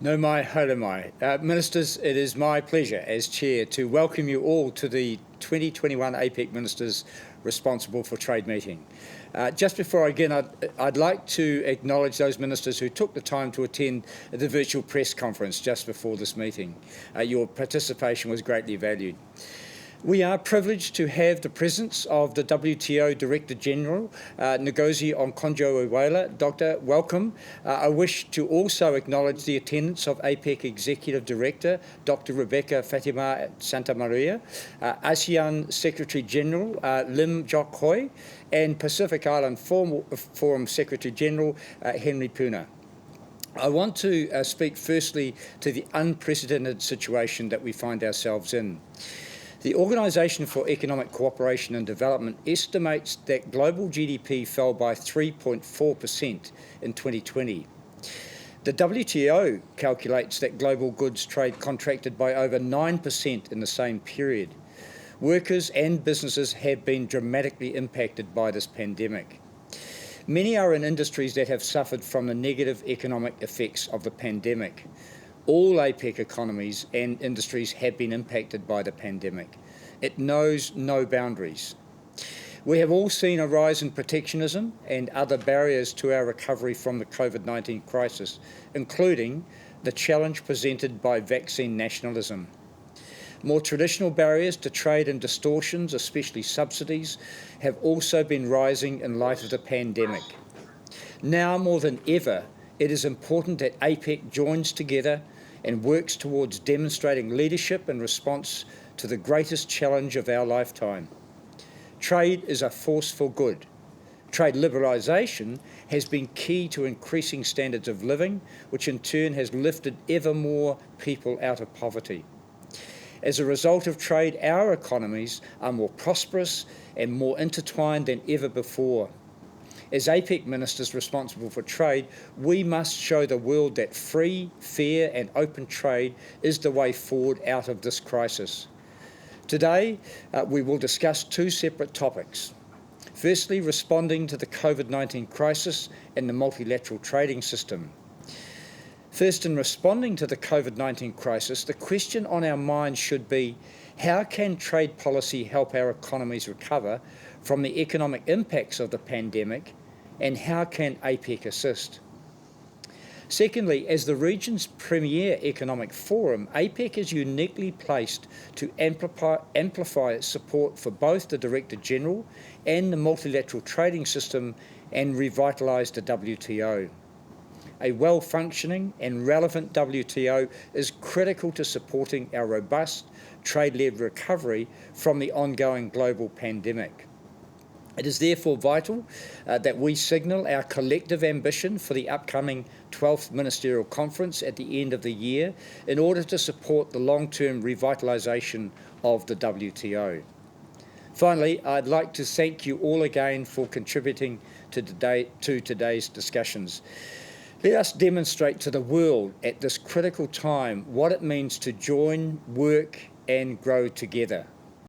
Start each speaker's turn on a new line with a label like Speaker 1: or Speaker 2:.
Speaker 1: No mai, haere mai. Ministers, it is my pleasure as Chair to welcome you all to the 2021 APEC Ministers Responsible for Trade meeting. Just before I begin, I'd like to acknowledge those ministers who took the time to attend the virtual press conference just before this meeting. Your participation was greatly valued. We are privileged to have the presence of the WTO Director General, Ngozi Okonjo-Iweala. Doctor, welcome. I wish to also acknowledge the attendance of APEC Executive Director, Dr. Rebecca Fatima Santamaria, ASEAN Secretary General, Lim Jok Hoi, and Pacific Island Forum Secretary General, Henry Puna. I want to speak firstly to the unprecedented situation that we find ourselves in. The Organisation for Economic Cooperation and Development estimates that global GDP fell by 3.4% in 2020. The WTO calculates that global goods trade contracted by over 9% in the same period. Workers and businesses have been dramatically impacted by this pandemic. Many are in industries that have suffered from the negative economic effects of the pandemic. All APEC economies and industries have been impacted by the pandemic. It knows no boundaries. We have all seen a rise in protectionism and other barriers to our recovery from the COVID-19 crisis, including the challenge presented by vaccine nationalism. More traditional barriers to trade and distortions, especially subsidies, have also been rising in light of the pandemic. Now more than ever, it is important that APEC joins together and works towards demonstrating leadership in response to the greatest challenge of our lifetime. Trade is a force for good. Trade liberalisation has been key to increasing standards of living, which in turn has lifted ever more people out of poverty. As a result of trade, our economies are more prosperous and more intertwined than ever before. As APEC ministers responsible for trade, we must show the world that free, fair and open trade is the way forward out of this crisis. Today, we will discuss two separate topics. Firstly, responding to the COVID-19 crisis and the multilateral trading system. First, in responding to the COVID-19 crisis, the question on our minds should be, how can trade policy help our economies recover from the economic impacts of the pandemic, and how can APEC assist? Secondly, as the region's premier economic forum, APEC is uniquely placed to amplify its support for both the Director General and the multilateral trading system and revitalise the WTO. A well-functioning and relevant WTO is critical to supporting our robust trade-led recovery from the ongoing global pandemic. It is therefore vital that we signal our collective ambition for the upcoming 12th Ministerial Conference at the end of the year in order to support the long-term revitalisation of the WTO. Finally, I'd like to thank you all again for contributing to today's discussions. Let us demonstrate to the world at this critical time what it means to join, work and grow together.